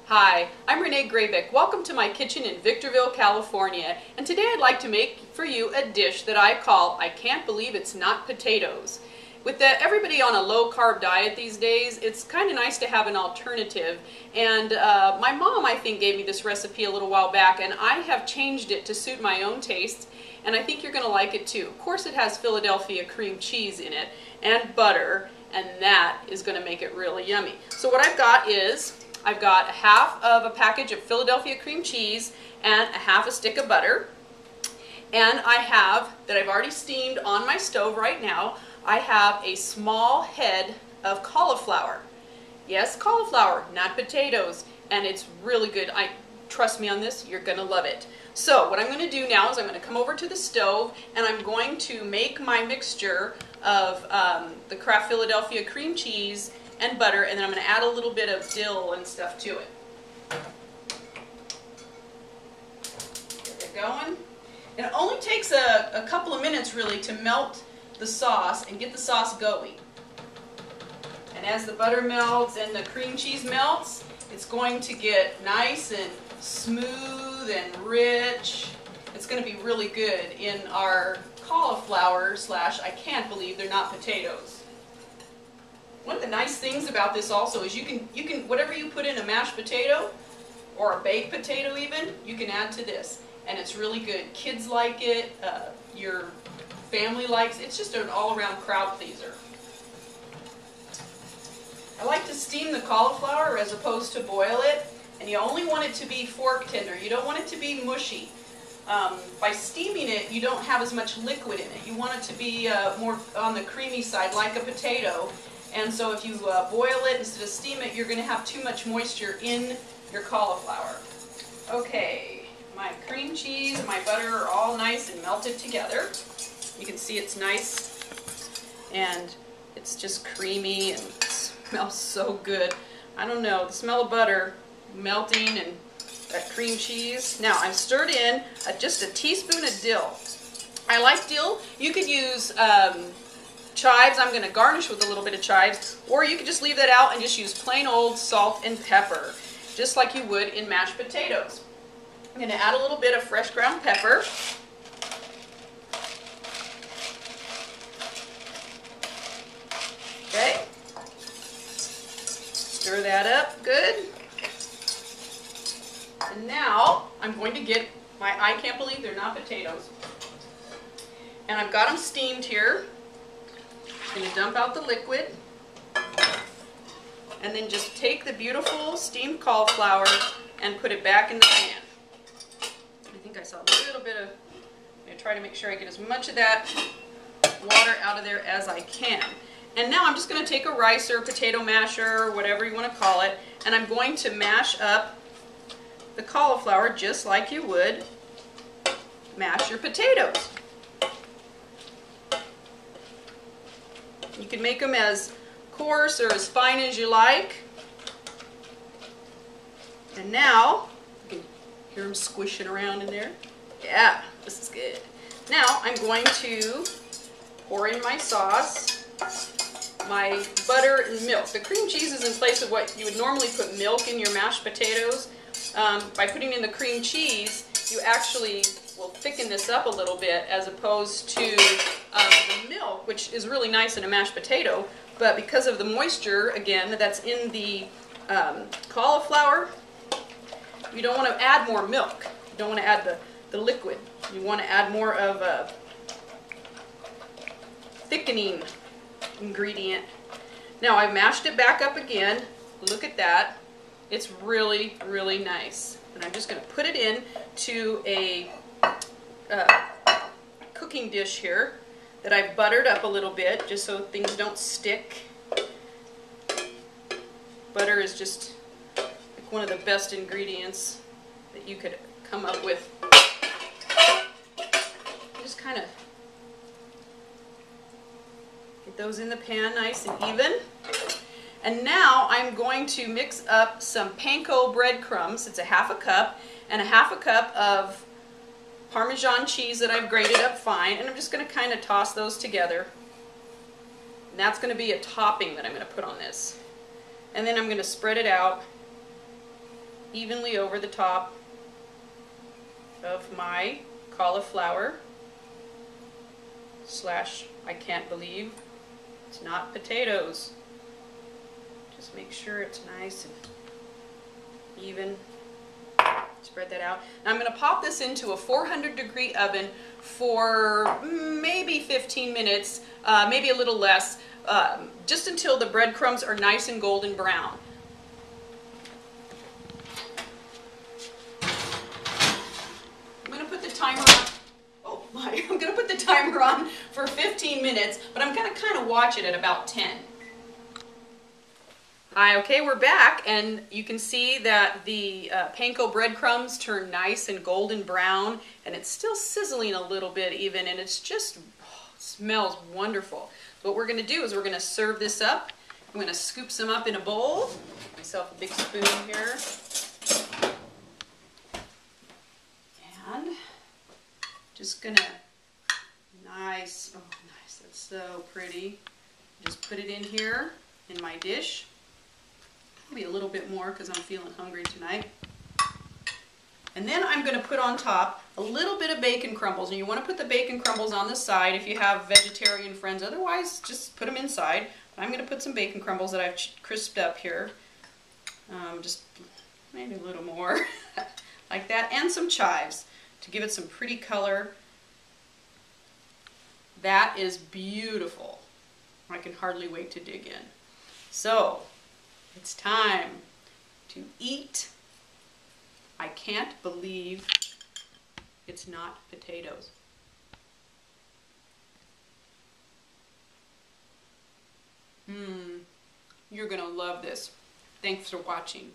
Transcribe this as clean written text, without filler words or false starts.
Hi, I'm Renee Graybeck. Welcome to my kitchen in Victorville, California. And today I'd like to make for you a dish that I call I Can't Believe It's Not Potatoes. With everybody on a low-carb diet these days, it's kind of nice to have an alternative. And my mom, I think, gave me this recipe a little while back, and I have changed it to suit my own tastes, and I think you're going to like it too. Of course, it has Philadelphia cream cheese in it and butter, and that is going to make it really yummy. So what I've got is I've got a half of a package of Philadelphia cream cheese and a half a stick of butter. And I have, that I've already steamed on my stove right now, I have a small head of cauliflower. Yes, cauliflower, not potatoes. And it's really good. Trust me on this, you're going to love it. So what I'm going to do now is I'm going to come over to the stove and I'm going to make my mixture of the Kraft Philadelphia cream cheese and butter, and then I'm going to add a little bit of dill and stuff to it. Get it going. And it only takes a couple of minutes really to melt the sauce and get the sauce going. And as the butter melts and the cream cheese melts, it's going to get nice and smooth and rich. It's going to be really good in our cauliflower slash I can't believe they're not potatoes. One of the nice things about this also is you can whatever you put in a mashed potato or a baked potato even, you can add to this. And it's really good. Kids like it, your family likes it. It's just an all-around crowd pleaser. I like to steam the cauliflower as opposed to boil it. And you only want it to be fork tender. You don't want it to be mushy. By steaming it, you don't have as much liquid in it. You want it to be more on the creamy side, like a potato. And so if you boil it instead of steam it, you're going to have too much moisture in your cauliflower. Okay, my cream cheese and my butter are all nice and melted together. You can see it's nice and it's just creamy and it smells so good. I don't know, the smell of butter melting and that cream cheese. Now I've stirred in just a teaspoon of dill. I like dill. You could use chives. I'm going to garnish with a little bit of chives, or you could just leave that out and just use plain old salt and pepper, just like you would in mashed potatoes. I'm going to add a little bit of fresh ground pepper. Okay. Stir that up good. And now I'm going to get my I can't believe they're not potatoes. And I've got them steamed here. I'm going to dump out the liquid and then just take the beautiful steamed cauliflower and put it back in the pan. I think I saw a little bit of, I'm going to try to make sure I get as much of that water out of there as I can. And now I'm just going to take a rice or a potato masher or whatever you want to call it, and I'm going to mash up the cauliflower just like you would mash your potatoes. You can make them as coarse or as fine as you like. And now, you can hear them squishing around in there. Yeah, this is good. Now I'm going to pour in my sauce, my butter and milk. The cream cheese is in place of what you would normally put milk in your mashed potatoes. By putting in the cream cheese, you actually will thicken this up a little bit as opposed to the milk, which is really nice in a mashed potato, but because of the moisture, again, that's in the cauliflower, you don't want to add more milk. You don't want to add the liquid. You want to add more of a thickening ingredient. Now I've mashed it back up again. Look at that. It's really, really nice. And I'm just going to put it in to a cooking dish here that I've buttered up a little bit just so things don't stick. Butter is just like one of the best ingredients that you could come up with. Just kind of get those in the pan nice and even. And now I'm going to mix up some panko breadcrumbs. It's a half a cup, and a half a cup of Parmesan cheese that I've grated up fine, and I'm just going to kind of toss those together. And that's going to be a topping that I'm going to put on this. And then I'm going to spread it out evenly over the top of my cauliflower slash, I can't believe it's not potatoes. Just make sure it's nice and even. Spread that out. Now I'm going to pop this into a 400-degree oven for maybe 15 minutes, maybe a little less, just until the breadcrumbs are nice and golden brown. I'm going to put the timer on. Oh my! I'm going to put the timer on for 15 minutes, but I'm going to kind of watch it at about 10. Hi, okay, we're back, and you can see that the panko breadcrumbs turn nice and golden brown, and it's still sizzling a little bit even, and it's just smells wonderful. So what we're going to do is we're going to serve this up. I'm going to scoop some up in a bowl. Get myself a big spoon here. And just going to, nice, oh nice, that's so pretty. Just put it in here in my dish. Maybe a little bit more because I'm feeling hungry tonight. And then I'm going to put on top a little bit of bacon crumbles. And you want to put the bacon crumbles on the side if you have vegetarian friends. Otherwise, just put them inside. But I'm going to put some bacon crumbles that I've crisped up here. Just maybe a little more like that. And some chives to give it some pretty color. That is beautiful. I can hardly wait to dig in. So, it's time to eat. I can't believe it's not potatoes. You're gonna love this. Thanks for watching.